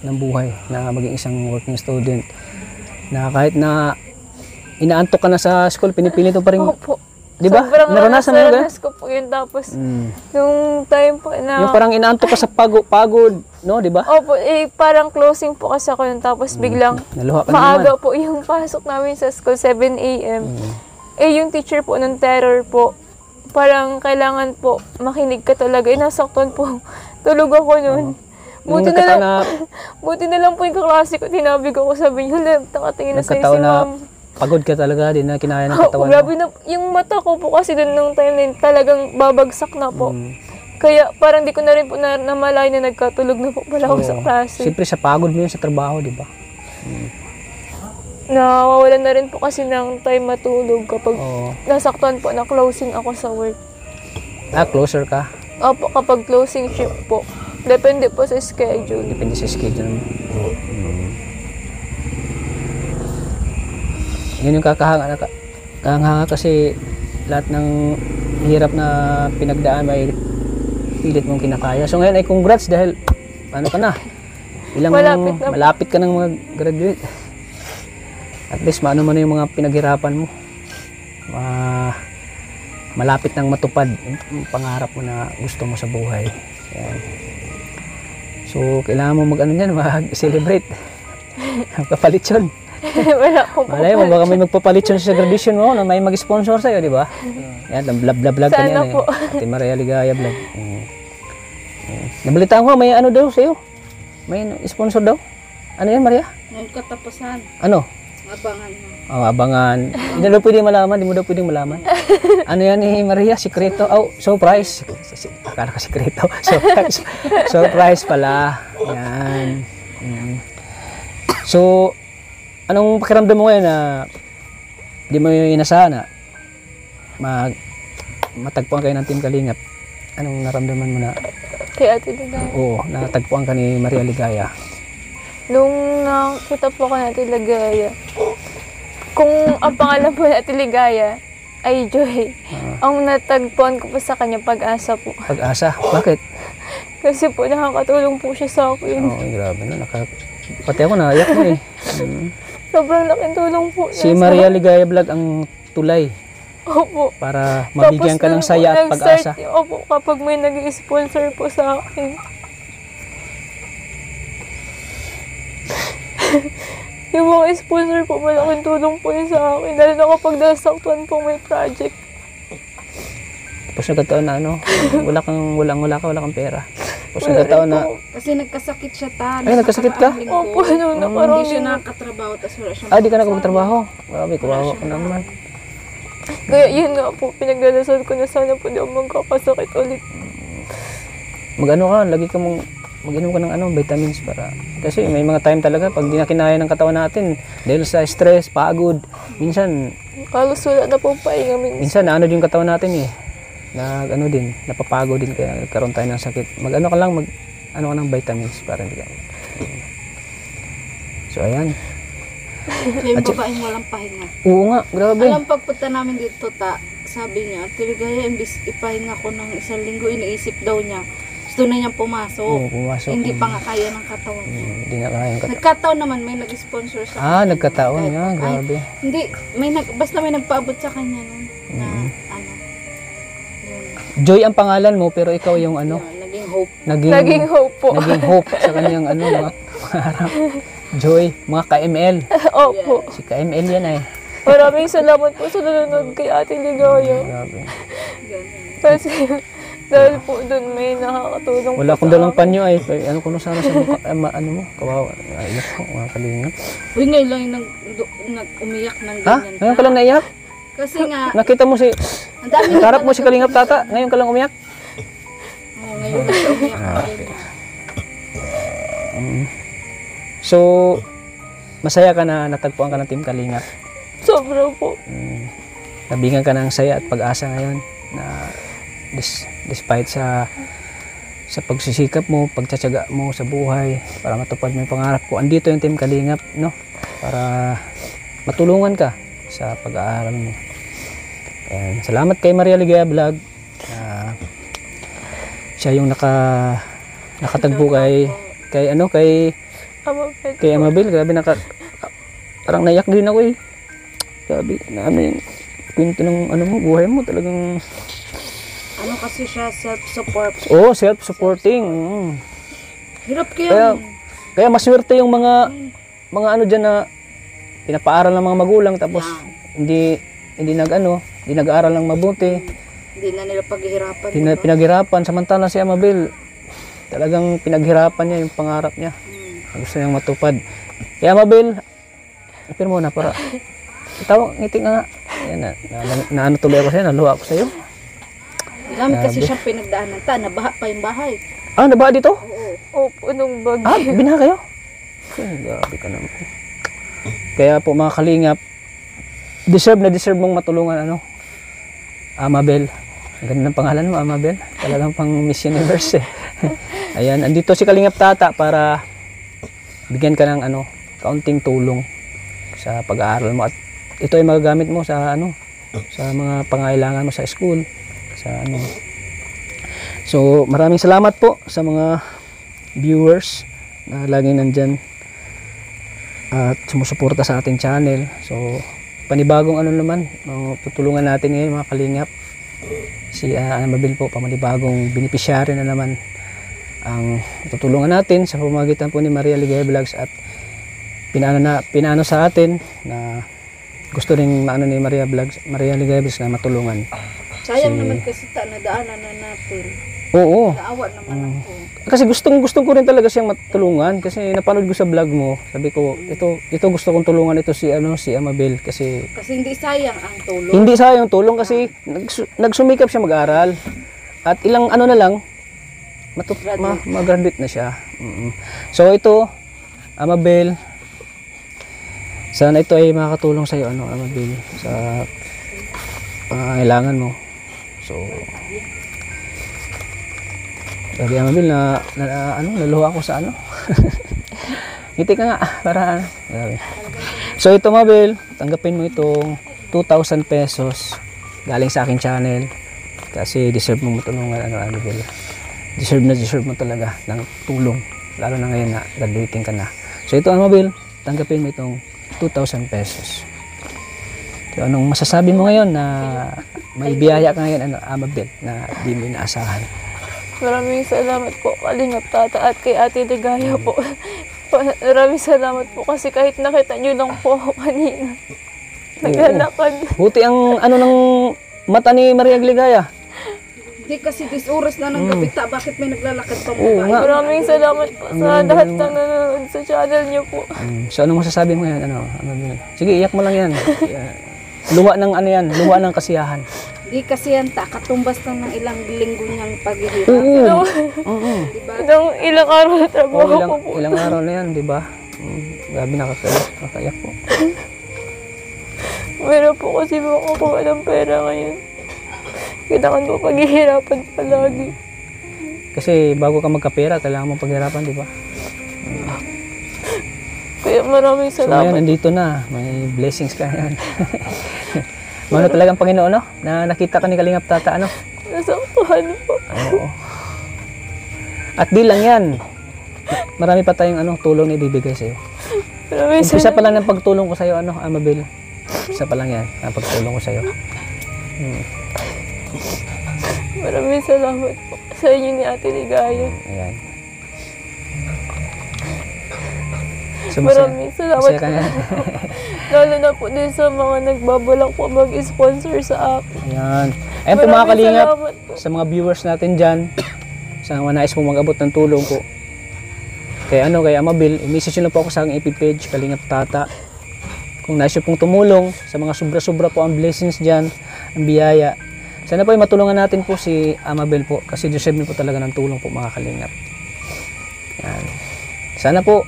ng buhay na maging isang working student. Na kahit na inaantok ka na sa school, pinipilit mo pa rin Opo. Di ba? Sobrang Naranasan mo yun? ranas ko po yun. Tapos, Mm. nung time po na... Yung parang inaantok ka sa pagod, no? Di ba? Opo, parang closing po kasi ako yun. Tapos biglang Naluha ka na maaga naman. po yung pasok namin sa school, 7 a.m. Mm. Yung teacher po ng terror po, parang kailangan po makinig ka talaga. Nasaktan po. Tulog ako nun. Yung Buti na nagkataon lang, buti na lang po yung kaklase ko, tinabig ako, sabi niyo, nakatingin na sa'yo si Nagkataon na ma'am. pagod ka talaga, di na kinaya ng Oh, katawan mo. grabe na, yung mata ko po kasi doon nung time na yun, talagang babagsak na po. Mm. Kaya parang di ko na rin po namalay na nagkatulog na po pala ako sa Oo. klase. Siyempre sa pagod mo yun sa trabaho, di ba? Nawawalan na rin po kasi ng time matulog kapag Oo. nasaktuan po na closing ako sa work. Closer ka. Opo, kapag closing shift po. Depende po sa schedule. Depende sa schedule mo. Yun yung kakahanga kasi lahat ng hirap na pinagdaan may pilit mong kinakaya. So ngayon ay congrats dahil ano ka na? Malapit na. Malapit ka ng mga graduate. At least maano mo na yung mga pinaghirapan mo. Malapit nang matupad yung pangarap mo na gusto mo sa buhay. Yan. So kailangan mo mag-celebrate. Magpapalit yun. Wala akong Malay mo, baka may magpapalit yun sa graduation mo na may mag-sponsor sa'yo, di ba? Yan, vlog ka Sana niyan po. Ate Maria Ligaya vlog. Nabalitaan ko, may ano daw sa'yo? May sponsor daw? Ano yan, Maria? Ngayon katapusan, Ano? abangan mo. Oh, abangan. Hindi daw pwede malaman, hindi mo daw pwede malaman. Ano yan ni Maria? Sikreto? Oh, surprise. Akala ka sikreto. Surprise. Surprise pala. Yan. So, anong pakiramdam mo ngayon na di mo yung inasahan na matagpuan kayo ng Team Kalingap? Anong naramdaman mo na, Kay Ate Ligaya. oo, natagpuan ka ni Maria Ligaya? Nung nakita po ko na Ate Ligaya, kung ang pangalan po na Ate Ligaya ay Joy, ang natagpuan ko po sa kanya pag-asa po. Pag-asa? Bakit? Kasi po nakakatulong po siya sa akin. Oo, grabe na. Pati ako naiyak mo eh. Sobrang laking tulong po niya Si sa Maria Ligaya Vlog ang tulay Opo. para mabigyan ka ng Tapos saya at nung pag-asa. nag-start, opo, kapag may nag-sponsor po sa akin. Yung mga sponsor po, malaking tulong po yun sa akin. Lalo na kapag nasaktuan po may project. Tapos nagkataon na wala kang pera. Tapos nagkataon na, Kasi nagkasakit siya ay nagkasakit ka? Opo, nung nakarang Hindi siya linggo. nakakatrabaho, tapos wala siyang Di ka nagtrabaho. Grabe, kawawa ka naman. Kaya yun nga po, pinagdadasal ko na sana po di ako magkakasakit ulit. Mag-inom ka ng vitamins para, kasi may mga time talaga pag di na kinaya ng katawan natin dahil sa stress, pagod, minsan Halos wala na po pahinga minsan. din yung katawan natin eh. Napapagod din kaya nagkaroon tayo ng sakit. Ka ng vitamins para hindi ka. So ayan. So yung babaeng walang pahinga. Oo nga, grabe. Alam, pagpunta namin dito, sabi niya, Ate Ligaya, imbis ipahinga ko ng 1 linggo, iniisip daw niya. Gusto na niyang pumasok. Oo, pumasok. Hindi pa nga kaya ng katawan. Hindi na kaya yung katawan. Nagkataon naman, may nag-sponsor sa kanya. Nagkataon Kahit- nga, Ay, grabe. hindi, basta may nagpaabot sa kanya nun. Na, yun, Joy ang pangalan mo pero ikaw yung yun, naging hope. Naging hope po. naging hope sa kanyang mga pangarap. Joy, mga KML. Opo. Si KML yan eh. Maraming salamat po sa nanonood kay Ate Ligaya. Grabe. Kasi dahil po doon may nakakatulong Wala po akong sa dalang akin. panyo ay ano ko na sana sa mukha, mo, kawawa. Iyak ko, mga kalingap. Uy, ngayon lang yung umiyak ng Ha? ganyan. Ngayon ka lang naiyak? Kasi nga, Nakita mo ang dami nakarap mo si Kalingap Tata, ngayon ka lang umiyak? ngayon lang siya umiyak ng ganyan. So, masaya ka na natagpuan ka ng Team Kalingap. Sobra po. Nabigyan ka ng saya at pag-asa ngayon na despite sa pagsisikap mo, pagtsatsaga mo sa buhay para matupad mo yung pangarap ko. Andito yung Team Kalingap, no? Para matulungan ka sa pag-aaral mo. Ayan. Salamat kay Maria Ligaya Vlog. Siya yung nakatagpo kay Ama Amabel. Grabe parang naiyak din ako eh. Grabe, kwento ng ano mo, buhay mo talagang, Ano kasi siya, self-support. oh, self-supporting. Hirap Kaya, kaya. kaya maswerte yung mga ano dyan na pinapaaral ng mga magulang tapos hindi hindi nag-aaral ng mabuti, Hindi na nila paghihirapan. hindi na pinaghirapan. Samantala si Amabel, talagang pinaghirapan niya yung pangarap niya. Gusto niyang matupad. Kaya Amabel, apir mo na para, ngiti nga. Ayan na ano tuloy ako sa'yo, naluha ako sa'yo. Dami kasi siyang pinagdaanan. Nabaha pa yung bahay. Ah, nabaha dito? Opo, nung bagyo. Ah, binaha kayo? Grabe ka naman. Kaya po mga kalingap, deserve mong matulungan Amabel. Ang ganda ng pangalan mo, Amabel. Talagang pang Miss Universe eh. Ayan, andito si Kalingap Tata para bigyan ka ng kaunting tulong sa pag-aaral mo. At ito ay magagamit mo sa sa mga pangailangan mo sa school, sa So, maraming salamat po sa mga viewers na laging nandyan at sumusuporta sa ating channel. So, panibagong naman, tutulungan natin ngayon mga kalingap. Si Amabel po, panibagong beneficiary na naman ang tutulungan natin sa pamamagitan po ni Maria Ligaya Vlogs at pinano sa atin na gusto ring ni Maria Ligaya Vlogs na matulungan. Sayang naman kasi nadaanan na natin. Oo. Naawa naman ako. Kasi gustong ko rin talaga siyang matulungan kasi napanood ko sa vlog mo. Sabi ko, ito gusto kong tulungan ito si Amabel kasi Hindi sayang ang tulong. hindi sayang tulong kasi nagsumikap siya mag-aral. At ilang na lang mag-graduate na siya. So ito, Amabel, sana ito ay makakatulong sa iyo Amabel sa pangangailangan mo. So sabi Amabel naluha ako sa ngiti ka nga para So ito Amabel, tanggapin mo itong 2,000 pesos galing sa aking channel kasi deserve mo matulungan Amabel. Deserve mo talaga ng tulong lalo na ngayon na graduating ka na. So ito Amabel, tanggapin mo itong 2,000 pesos. So anong masasabi mo ngayon na may biyaya ka ngayon Amabel na di mo inaasahan? Maraming salamat po, Kalingap Tata, at kay Ate Ligaya po. Maraming salamat po kasi kahit nakita nyo lang po ako kanina. Naglalakad. Buti ang ng mata ni Maria Ligaya. Hindi kasi 10 oras na ng gabi. Bakit may naglalakad pa Oo mo nga. Maraming salamat po sa lahat ng nanonood sa channel nyo po. So anong masasabi mo ngayon? Sige, iyak mo lang yan. Luha ng luha ng kasiyahan. Di kasi yan katumbas na ng ilang linggo niyang paghihirap. Oo. Diba? Ilang araw na trabaho ko po. Ilang araw na yan, di ba? Grabe nakakaiyak po. Meron po kasi makukuha ng pera ngayon. Kailangan mo paghihirapan palagi. Kasi bago ka magkapera, kailangan mo paghirapan, di ba? Kaya maraming So salamat. ngayon, nandito na. May blessings ka yan. Mano talagang Panginoon, na nakita ka ni Kalingap Tata, Nasaktuhan po. Oo. At di lang yan. Marami pa tayong tulong na ibibigay sa'yo. Maraming Umpisa pa lang ng pagtulong ko sa'yo, Amabel. Umpisa pa lang yan, ang pagtulong ko sa'yo. Maraming salamat po sa inyo ni Ate Ligaya. Ayan. So, Maraming salamat masaya ka po. nga. Lalo na po din sa mga nagbabalak po mag-sponsor sa akin. Ayan. Ayan po mga Maraming Kalingap, salamat po. sa mga viewers natin dyan, sa mga nais po mag-abot ng tulong po. Kaya kay Amabel, i-message nyo lang po ako sa aking FB page, Kalingap Tata. Kung nais nyo pong tumulong, sa mga sobra-sobra po ang blessings dyan, ang biyaya. Sana po ay matulungan natin po si Amabel po, kasi deserve po talaga ng tulong po mga Kalingap. Ayan. Sana po,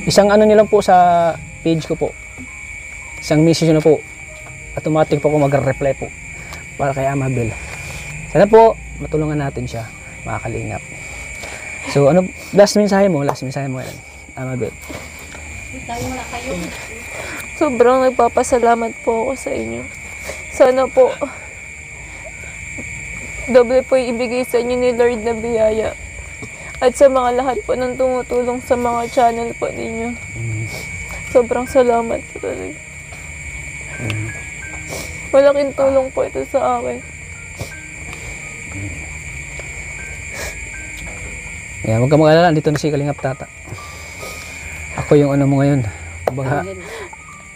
isang nilang po sa page ko po. Isang message na po. Automatic po ako mag-reply po para kay Amabel. Sana po matulungan natin siya, mga Kalingap. So last mensahe mo yan, Amabel. Sobrang nagpapasalamat po ako sa inyo. Sana po doble po ibigay sa inyo ni Lord na biyaya. At sa mga lahat po ng tumutulong sa mga channel po ninyo. Sobrang salamat po talaga. Malaking tulong po ito sa akin. Yan, huwag ka mag-alala, dito na si Kalingap Tata. Ako yung ano mo ngayon. Kumbaga,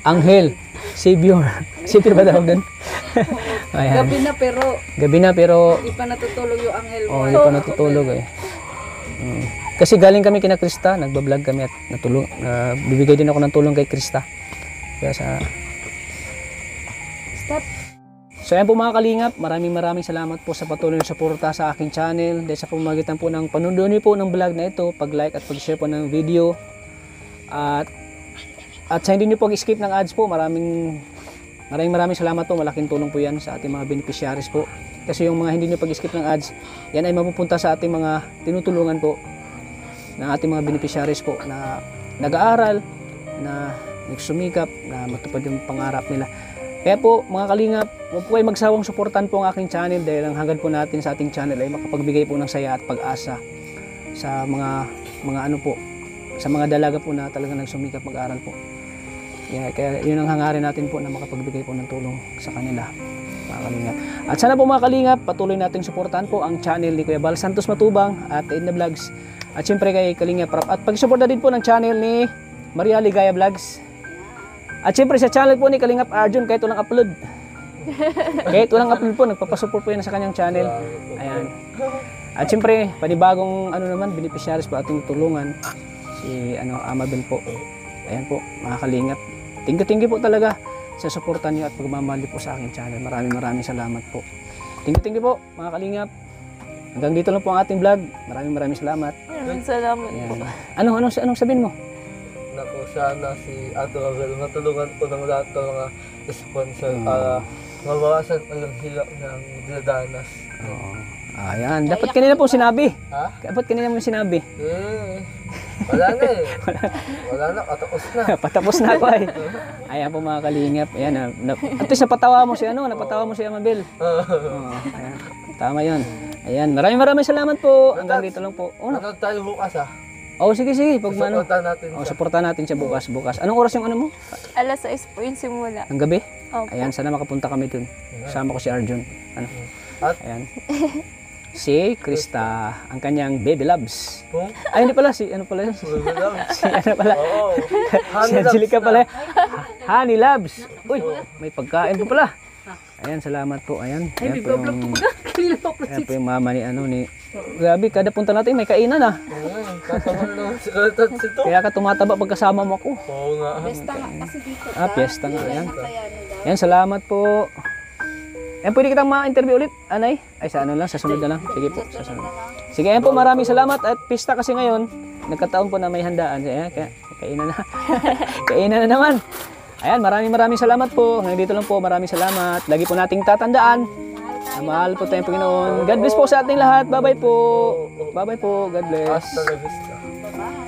Anghel, Savior. Savior ba tawag doon? Ayan. Gabi na pero Gabi na pero di pa natutulog yung anghel mo. hindi pa natutulog eh. Kasi galing kami kina Krista, nagbablog kami at bibigay din ako ng tulong kay Krista. Kaya sa Stop. So ayan po mga kalingap, maraming salamat po sa patuloy na suporta sa aking channel dahil sa pamamagitan po ng panunood niyo po ng vlog na ito, pag-like at pag-share po ng video at sa hindi niyo po skip ng ads po, maraming salamat po, malaking tulong po yan sa ating mga beneficiaries po. Kasi yung mga hindi niyo pag-skip ng ads, yan ay mapupunta sa ating mga tinutulungan po ng ating mga beneficiaries po na nag-aaral, na nagsumikap, na matupad yung pangarap nila. Kaya po mga kalingap, huwag po kayo magsawang suportan po ang aking channel dahil ang hangad po natin sa ating channel ay makapagbigay po ng saya at pag-asa sa mga ano po, sa mga dalaga po na talagang nagsumikap mag-aral po. Kaya yun ang hangarin natin po na makapagbigay po ng tulong sa kanila mga kalingap. At sana po mga kalingap, patuloy nating suportahan po ang channel ni Kuya Bal Santos Matubang at Edna Vlogs. At syempre kay Kalingap Rap. At pag-suporta din po ng channel ni Maria Ligaya Vlogs. At syempre sa channel po ni Kalingap Arjun, kahit walang upload. Kahit walang upload po, nagpapasupport po yan sa kanyang channel. Ayan. At syempre, panibagong beneficiaries po ating tulungan. Si Amabel po. Ayan po, mga Kalingap. Thank you po talaga sa suportan niyo at pagmamahal po sa aking channel. Maraming salamat po. Thank you po, mga Kalingap. Hanggang dito lang po ang ating vlog. Maraming salamat. Salamat po. Ayan. Anong sabihin mo? Naku, sana si Ato Abel matulungan po ng lahat ng mga sponsor para mabawasan po yung hirap ng dinadanas. Ayan. Dapat kanina po sinabi. Ha? Dapat kanina mo sinabi. Wala na eh. Wala na, patapos na. Patapos na ako ay. Ayan po mga Kalingap. Ayan. At least napatawa mo si Amabel. Ayan. Tama yun. Ayan. Maraming salamat po. Hanggang dito lang po. Nanood tayo bukas Sige. Pag Suportahan natin siya. suportahan natin siya bukas. Anong oras yung ano mo? Alas 6 po yung simula. Ang gabi? Opo. Ayan, sana makapunta kami dun. Kasama ko si Arjun. At? Ayan. Si Krista, ang kanyang baby loves. Kung? Ay, hindi pala. Si ano pala yun? Si ano pala? Oo. Si Angelica pala. Honey loves. Uy, may pagkain po pala. Ayan, salamat po. Ayan. Ayan po yung mama ni Grabe, kada punta natin may kainan Tataman naman si Kaltat ito. Kaya ka tumataba pagkasama mo ako. Oo nga. Besta nga kasi dito. Piyesta nga. Ayan. Kakayanin daw. Ayan, salamat po. Ayan, pwede kitang ma-interview ulit, Anay? Ay, sa ano lang, sa sunod na lang. Sige po, sa sunod. Sige, ayan po, maraming salamat. At pista kasi ngayon, nagkataon po na may handaan. Ayan, kaya kainan na. Kainan na naman. Ayan, maraming salamat po. Hanggang dito lang po, maraming salamat. Lagi po nating tatandaan na mahal po tayong Panginoon. God bless po sa ating lahat. Bye-bye po. Bye-bye po. God bless. Hasta la vista. Bye.